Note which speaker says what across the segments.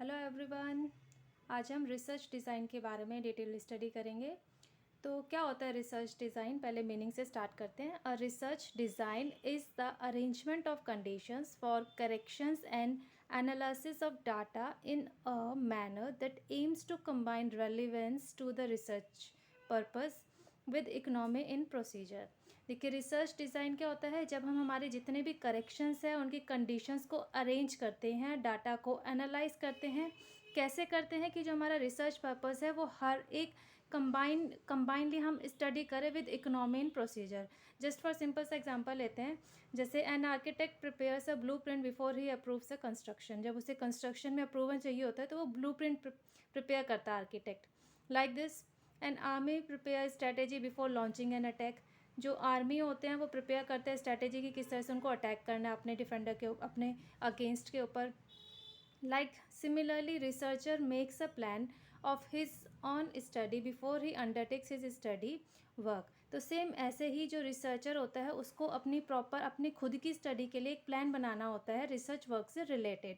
Speaker 1: Hello everyone. आज हम research design के बारे में डिटेल स्टडी करेंगे। तो क्या होता है रिसर्च डिज़ाइन, पहले मीनिंग से स्टार्ट करते हैं। A research design is the arrangement of conditions for collections and analysis of data in a manner that aims to combine relevance to the research purpose with economy in procedure. देखिए, research design क्या होता है, जब हम हमारे जितने भी corrections हैं उनकी कंडीशंस को अरेंज करते हैं, डाटा को एनालाइज करते हैं। कैसे करते हैं कि जो हमारा रिसर्च पर्पस है वो हर एक कंबाइनली हम स्टडी करें with economy in procedure. Just for simple सा एग्जांपल लेते हैं, जैसे an architect prepares a blueprint before he approves a construction. जब उसे कंस्ट्रक्शन में अप्रूवल चाहिए होता है तो वो ब्लूप्रिंट प्रिपेयर करता है architect. Like this, an army prepare strategy before launching an attack. जो आर्मी होते हैं वो प्रिपेयर करते हैं स्ट्रेटेजी की किस तरह से उनको अटैक करना है अपने डिफेंडर के अपने अगेंस्ट के ऊपर। Like similarly researcher makes a plan of his on study before he undertakes his study work. तो सेम ऐसे ही जो रिसर्चर होता है उसको अपनी प्रॉपर अपनी खुद की स्टडी के लिए एक प्लान बनाना होता है रिसर्च वर्क से related.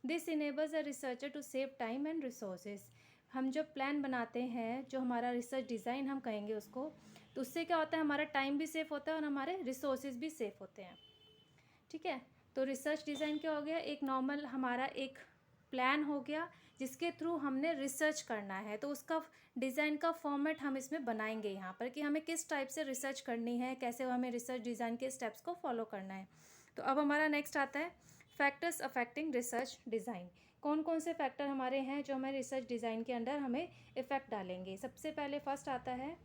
Speaker 1: This enables a researcher to save time and resources. हम जब प्लान बनाते हैं, जो हमारा रिसर्च डिज़ाइन हम कहेंगे उसको, तो उससे क्या होता है, हमारा टाइम भी सेफ होता है और हमारे रिसोर्सेज भी सेफ होते हैं। ठीक है, तो रिसर्च डिज़ाइन क्या हो गया, एक नॉर्मल हमारा एक प्लान हो गया जिसके थ्रू हमने रिसर्च करना है। तो उसका डिज़ाइन का फॉर्मेट हम इसमें बनाएंगे यहाँ पर कि हमें किस टाइप से रिसर्च करनी है, कैसे हमें रिसर्च डिज़ाइन के स्टेप्स को फॉलो करना है। तो अब हमारा नेक्स्ट आता है फैक्टर्स अफेक्टिंग रिसर्च डिज़ाइन। कौन कौन से फैक्टर हमारे हैं जो हमें रिसर्च डिज़ाइन के अंदर हमें इफ़ेक्ट डालेंगे। सबसे पहले फर्स्ट आता है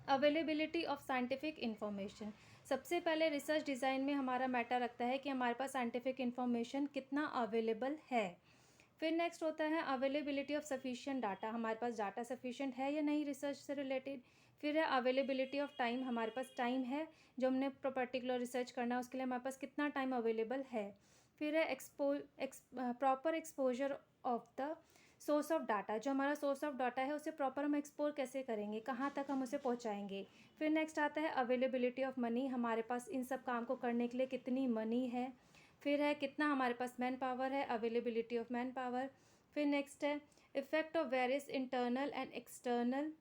Speaker 1: अवेलेबिलिटी ऑफ साइंटिफिक इन्फॉर्मेशन। सबसे पहले रिसर्च डिज़ाइन में हमारा मैटर रखता है कि हमारे पास साइंटिफिक इन्फॉर्मेशन कितना अवेलेबल है। फिर नेक्स्ट होता है अवेलेबिलिटी ऑफ सफिशिएंट डाटा। हमारे पास डाटा सफिशिएंट है या नहीं रिसर्च से रिलेटेड। फिर है अवेलेबिलिटी ऑफ टाइम। हमारे पास टाइम है जो हमने पर्टिकुलर रिसर्च करना है उसके लिए हमारे पास कितना टाइम अवेलेबल है। फिर है proper exposure of the source of data. जो हमारा सोर्स ऑफ डाटा है उसे प्रॉपर हम एक्सप्लोर कैसे करेंगे, कहाँ तक हम उसे पहुँचाएंगे। फिर नेक्स्ट आता है अवेलेबिलिटी ऑफ मनी। हमारे पास इन सब काम को करने के लिए कितनी मनी है। फिर है कितना हमारे पास मैन पावर है, अवेलेबिलिटी ऑफ मैन पावर। फिर नेक्स्ट है effect of various internal and external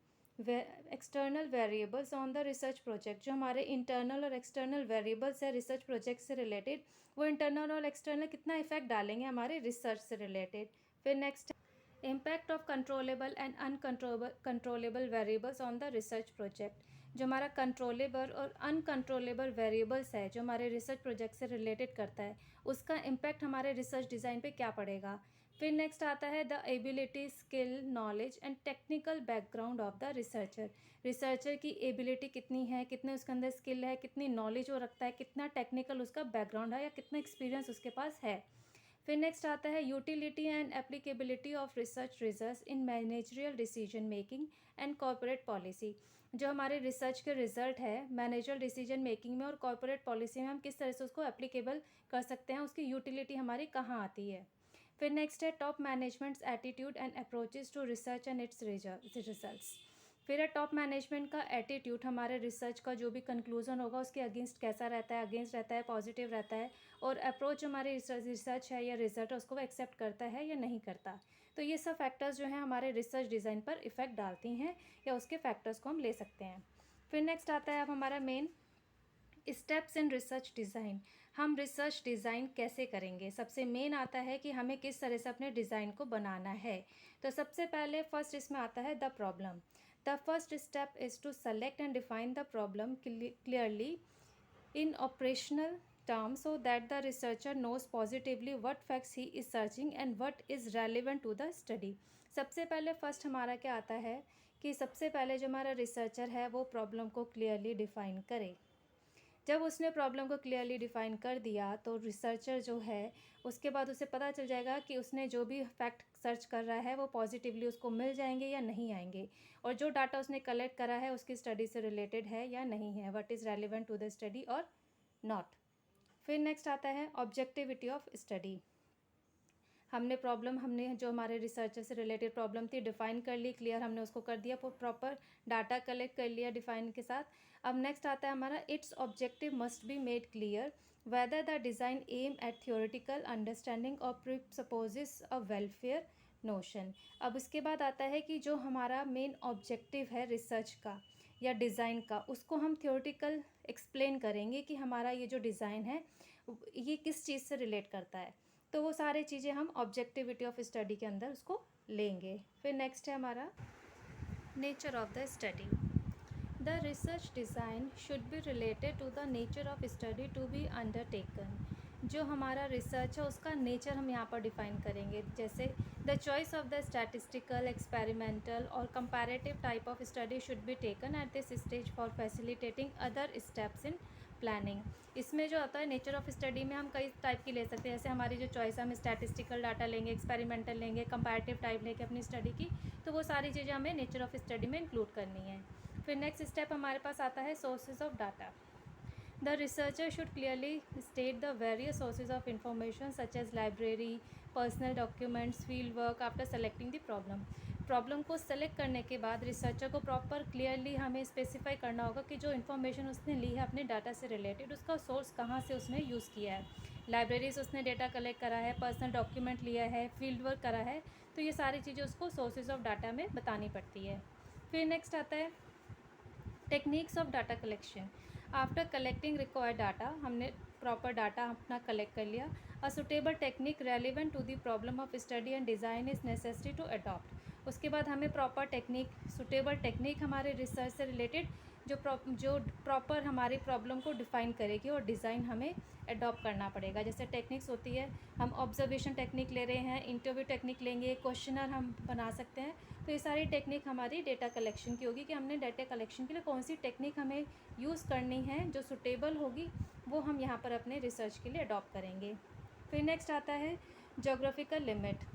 Speaker 1: variables on the research project. जो हमारे इंटरनल और एक्सटर्नल वेरिएबल्स है रिसर्च प्रोजेक्ट से रिलेटेड, वो इंटरनल और एक्सटर्नल कितना इफेक्ट डालेंगे हमारे रिसर्च से रिलेटेड। फिर next impact of controllable and uncontrollable variables on the research project. जो हमारा कंट्रोलेबल और अनकंट्रोलेबल वेरिएबल्स है जो हमारे रिसर्च प्रोजेक्ट से रिलेटेड करता है, उसका इम्पैक्ट हमारे रिसर्च डिज़ाइन पे क्या पड़ेगा। फिर नेक्स्ट आता है the ability, skill, knowledge and technical background of the researcher. Researcher की एबिलिटी कितनी है, कितने उसके अंदर स्किल है, कितनी नॉलेज वो रखता है, कितना टेक्निकल उसका बैकग्राउंड है या कितना एक्सपीरियंस उसके पास है। फिर नेक्स्ट आता है utility and applicability of research results in managerial decision making and corporate policy. जो हमारे रिसर्च के रिजल्ट है मैनेजरल डिसीजन मेकिंग में और कॉर्पोरेट पॉलिसी में हम किस तरह से उसको एप्लीकेबल कर सकते हैं, उसकी यूटिलिटी हमारी कहाँ आती है। फिर नेक्स्ट है top management's attitude and approaches to research and its results. फिर है टॉप मैनेजमेंट का एटीट्यूड, हमारे रिसर्च का जो भी कंक्लूजन होगा उसके अगेंस्ट कैसा रहता है, अगेंस्ट रहता है, पॉजिटिव रहता है। और अप्रोच हमारी रिसर्च है या रिजल्ट है उसको वो एक्सेप्ट करता है या नहीं करता। तो ये सब फैक्टर्स जो हैं हमारे रिसर्च डिज़ाइन पर इफ़ेक्ट डालती हैं या उसके फैक्टर्स को हम ले सकते हैं। फिर नेक्स्ट आता है अब हमारा main steps in research design. हम रिसर्च डिज़ाइन कैसे करेंगे, सबसे मेन आता है कि हमें किस तरह से अपने डिज़ाइन को बनाना है। तो सबसे पहले फर्स्ट इसमें आता है the problem. The first step is to select and define the problem clearly in operational terms so that the researcher knows positively what facts he is searching and what is relevant to the study। सबसे पहले first हमारा क्या आता है कि सबसे पहले जो हमारा रिसर्चर है वो प्रॉब्लम को क्लियरली डिफ़ाइन करे। जब उसने प्रॉब्लम को क्लियरली डिफ़ाइन कर दिया तो रिसर्चर जो है उसके बाद उसे पता चल जाएगा कि उसने जो भी फैक्ट सर्च कर रहा है वो पॉजिटिवली उसको मिल जाएंगे या नहीं आएंगे, और जो डाटा उसने कलेक्ट करा है उसकी स्टडी से रिलेटेड है या नहीं है, what is relevant to the study और नॉट। फिर नेक्स्ट आता है ऑब्जेक्टिविटी ऑफ स्टडी। हमने प्रॉब्लम, हमने जो हमारे रिसर्चर से रिलेटेड प्रॉब्लम थी डिफ़ाइन कर ली, क्लियर हमने उसको कर दिया, प्रॉपर डाटा कलेक्ट कर लिया डिफ़ाइन के साथ। अब नेक्स्ट आता है हमारा its objective must be made clear whether the design aim at theoretical understanding और प्रिसपोजेस अ वेलफेयर नोशन। अब उसके बाद आता है कि जो हमारा मेन ऑब्जेक्टिव है रिसर्च का या डिज़ाइन का, उसको हम थियोरेटिकल एक्सप्लेन करेंगे कि हमारा ये जो डिज़ाइन है ये किस चीज़ से रिलेट करता है। तो वो सारी चीज़ें हम ऑब्जेक्टिविटी ऑफ स्टडी के अंदर उसको लेंगे। फिर नेक्स्ट है हमारा nature of the study. The research design should be related to the nature of study to be undertaken. जो हमारा रिसर्च है उसका नेचर हम यहाँ पर डिफ़ाइन करेंगे, जैसे the choice of the statistical, experimental और comparative type of study should be taken at this stage for facilitating other steps in planning. इसमें जो आता है नेचर ऑफ स्टडी में हम कई टाइप की ले सकते हैं, जैसे हमारी जो चॉइस है हम स्टैटिस्टिकल डाटा लेंगे, एक्सपेरिमेंटल लेंगे, कंपैरेटिव टाइप लेंगे अपनी स्टडी की, तो वो सारी चीज़ें हमें नेचर ऑफ स्टडी में इंक्लूड करनी है। फिर नेक्स्ट स्टेप हमारे पास आता है sources of data. The researcher should clearly state the various sources of information such as library, personal documents, field work after selecting the problem. Problem को select करने के बाद रिसर्चर को प्रॉपर क्लियरली हमें specify करना होगा कि जो इन्फॉर्मेशन उसने ली है अपने डाटा से रिलेटेड, उसका सोर्स कहाँ से उसने यूज़ किया है। लाइब्रेरी से उसने डेटा कलेक्ट करा है, पर्सनल डॉक्यूमेंट लिया है, फील्ड वर्क करा है, तो ये सारी चीज़ें उसको सोर्सेज ऑफ डाटा में बतानी पड़ती है। फिर नेक्स्ट आता है techniques of data collection. After collecting required data, हमने प्रॉपर डाटा अपना कलेक्ट कर लिया, a suitable technique relevant to the problem of study and design is necessary to adopt. उसके बाद हमें प्रॉपर टेक्निक, सुटेबल टेक्निक हमारे रिसर्च से related जो प्रॉपर हमारी प्रॉब्लम को डिफ़ाइन करेगी और डिज़ाइन हमें अडॉप्ट करना पड़ेगा। जैसे टेक्निक्स होती है, हम ऑब्जर्वेशन टेक्निक ले रहे हैं, इंटरव्यू टेक्निक लेंगे, क्वेश्चनर हम बना सकते हैं, तो ये सारी टेक्निक हमारी डेटा कलेक्शन की होगी कि हमने डाटा कलेक्शन के लिए कौन सी टेक्निक हमें यूज़ करनी है, जो सुटेबल होगी वो हम यहाँ पर अपने रिसर्च के लिए अडॉप्ट करेंगे। फिर नेक्स्ट आता है जोग्राफिकल लिमिट।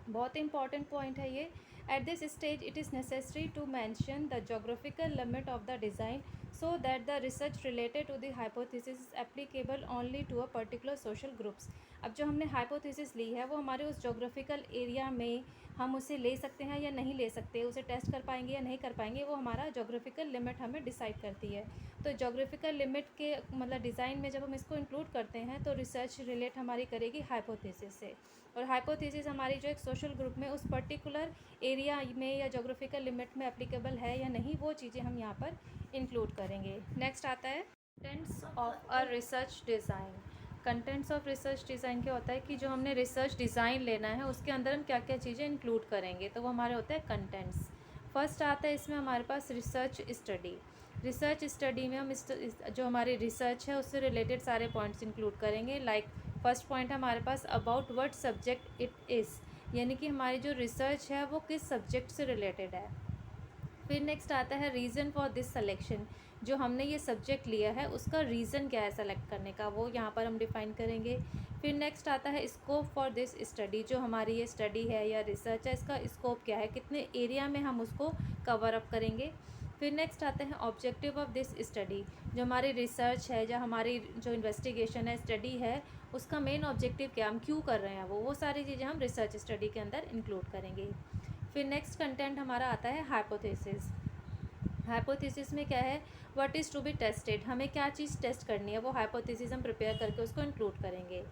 Speaker 1: बहुत इंपॉर्टेंट पॉइंट है ये। At this stage it is necessary to mention the geographical limit of the design so that the research related to the hypothesis is applicable only to a particular social groups. अब जो हमने hypothesis ली है वो हमारे उस geographical area में हम उसे ले सकते हैं या नहीं ले सकते, उसे टेस्ट कर पाएंगे या नहीं कर पाएंगे, वो हमारा जोग्राफिकल लिमिट हमें डिसाइड करती है। तो जोग्राफिकल लिमिट के मतलब डिज़ाइन में जब हम इसको इंक्लूड करते हैं तो रिसर्च रिलेट हमारी करेगी हाइपोथेसिस से, और हाइपोथेसिस हमारी जो एक सोशल ग्रुप में उस पर्टिकुलर एरिया में या जोग्राफिकल लिमिट में एप्लीकेबल है या नहीं, वो चीज़ें हम यहाँ पर इंक्लूड करेंगे। नेक्स्ट आता है contents of a research design. Contents of research design क्या होता है कि जो हमने रिसर्च डिज़ाइन लेना है उसके अंदर हम क्या क्या चीज़ें इंक्लूड करेंगे, तो वो हमारे होते हैं कंटेंट्स। फर्स्ट आता है इसमें हमारे पास रिसर्च स्टडी। रिसर्च स्टडी में हम जो हमारी रिसर्च है उससे रिलेटेड सारे पॉइंट्स इंक्लूड करेंगे। लाइक फर्स्ट पॉइंट है हमारे पास about what subject it is, यानी कि हमारी जो रिसर्च है वो किस सब्जेक्ट से रिलेटेड है। फिर नेक्स्ट आता है रीज़न फॉर दिस सिलेक्शन। जो हमने ये सब्जेक्ट लिया है उसका रीज़न क्या है सेलेक्ट करने का, वो यहाँ पर हम डिफ़ाइन करेंगे। फिर नेक्स्ट आता है स्कोप फॉर दिस स्टडी। जो हमारी ये स्टडी है या रिसर्च है इसका स्कोप क्या है, कितने एरिया में हम उसको कवर अप करेंगे। फिर नेक्स्ट आते हैं ऑब्जेक्टिव ऑफ दिस स्टडी। जो हमारी रिसर्च है या हमारी जो इन्वेस्टिगेशन है, स्टडी है, उसका मेन ऑब्जेक्टिव क्या, हम क्यों कर रहे हैं, वो सारी चीज़ें हम रिसर्च स्टडी के अंदर इंक्लूड करेंगे। फिर नेक्स्ट कंटेंट हमारा आता है हाइपोथेसिस। हाइपोथेसिस में क्या है, what is to be tested, हमें क्या चीज़ टेस्ट करनी है, वो हाइपोथेसिस हम प्रिपेयर करके उसको इंक्लूड करेंगे।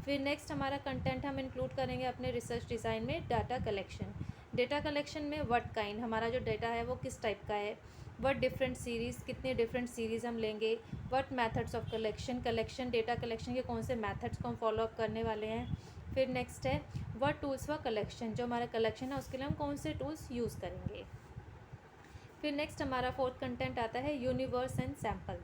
Speaker 1: फिर नेक्स्ट हमारा कंटेंट हम इंक्लूड करेंगे अपने रिसर्च डिज़ाइन में डाटा कलेक्शन। डेटा कलेक्शन में व्हाट काइंड, हमारा जो डेटा है वो किस टाइप का है, व्हाट डिफरेंट सीरीज़, कितने डिफरेंट सीरीज़ हम लेंगे, what methods of collection data collection के कौन से मेथड्स को हम फॉलो अप करने वाले हैं। फिर नेक्स्ट है व्हाट टूल्स फॉर कलेक्शन, जो हमारा कलेक्शन है उसके लिए हम कौन से टूल्स यूज़ करेंगे। फिर नेक्स्ट हमारा फोर्थ कंटेंट आता है universe and sample.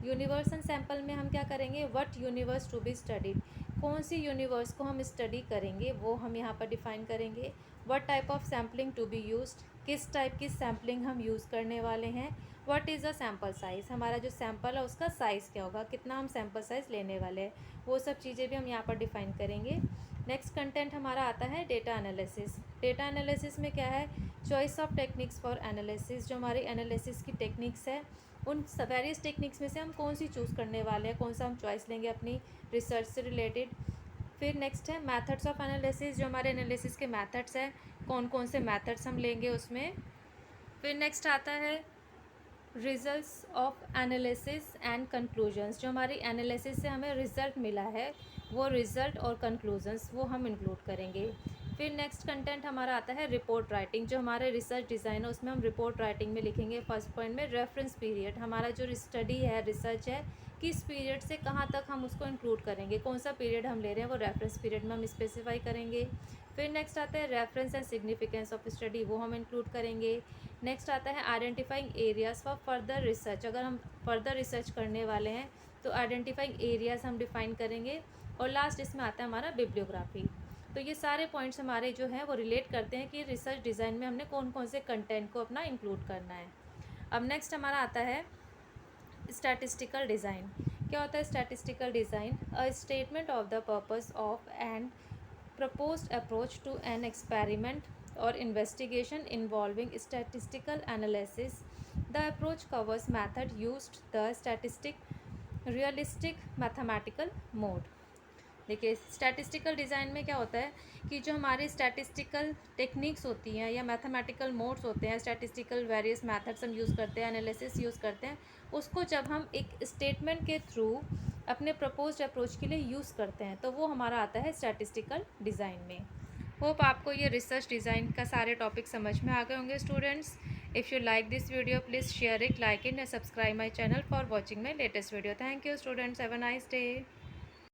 Speaker 1: Universe and sample में हम क्या करेंगे, what universe to be studied, कौन सी यूनिवर्स को हम स्टडी करेंगे वो हम यहाँ पर डिफ़ाइन करेंगे। What type of sampling to be used, किस टाइप की सैम्पलिंग हम यूज़ करने वाले हैं। What is a sample size, हमारा जो सैम्पल है उसका साइज़ क्या होगा, कितना हम सैम्पल साइज़ लेने वाले हैं, वो सब चीज़ें भी हम यहाँ पर डिफ़ाइन करेंगे। नेक्स्ट कंटेंट हमारा आता है डेटा एनालिसिस। डेटा एनालिसिस में क्या है, choice of techniques for analysis. जो हमारी एनालिसिस की टेक्निक्स है उन वेरियस टेक्निक्स में से हम कौन सी चूज़ करने वाले हैं, कौन सा हम चॉइस लेंगे अपनी रिसर्च से रिलेटेड। फिर नेक्स्ट है मेथड्स ऑफ एनालिसिस, जो हमारे एनालिसिस के मेथड्स हैं, कौन कौन से मेथड्स हम लेंगे उसमें। फिर नेक्स्ट आता है results of analysis and conclusions, जो हमारी एनालिसिस से हमें रिज़ल्ट मिला है वो रिज़ल्ट और कंक्लूजन्स वो हम इंक्लूड करेंगे। फिर नेक्स्ट कंटेंट हमारा आता है रिपोर्ट राइटिंग, जो हमारे रिसर्च डिज़ाइन है उसमें हम रिपोर्ट राइटिंग में लिखेंगे फर्स्ट पॉइंट में रेफरेंस पीरियड, हमारा जो स्टडी है रिसर्च है किस पीरियड से कहाँ तक हम उसको इंक्लूड करेंगे, कौन सा पीरियड हम ले रहे हैं वो रेफरेंस पीरियड में हम स्पेसिफाई करेंगे। फिर नेक्स्ट आता है reference and significance of study, वो हम इंक्लूड करेंगे। नेक्स्ट आता है identifying areas for further research, अगर हम फर्दर रिसर्च करने वाले हैं तो आइडेंटिफाइंग एरियाज़ हम डिफ़ाइन करेंगे। और लास्ट इसमें आता है हमारा बिब्लियोग्राफी। तो ये सारे पॉइंट्स हमारे जो हैं वो रिलेट करते हैं कि रिसर्च डिज़ाइन में हमने कौन कौन से कंटेंट को अपना इंक्लूड करना है। अब नेक्स्ट हमारा आता है स्टैटिस्टिकल डिज़ाइन। क्या होता है statistical design? A statement of the purpose of and proposed approach to an experiment or investigation involving statistical analysis. The approach covers method used, the statistic, realistic, mathematical mode. देखिए statistical design में क्या होता है कि जो हमारे statistical techniques होती हैं या मैथमेटिकल मोड्स होते हैं, स्टैटिस्टिकल वेरियस मेथड्स हम यूज़ करते हैं, एनालिसिस यूज़ करते हैं, उसको जब हम एक स्टेटमेंट के थ्रू अपने प्रपोज्ड अप्रोच के लिए यूज़ करते हैं तो वो हमारा आता है स्टैटिस्टिकल डिज़ाइन में। होप आपको ये रिसर्च डिज़ाइन का सारे टॉपिक समझ में आ गए होंगे students. If you like this video please share it, like it and subscribe my channel for watching my latest video. Thank you students, have a nice day.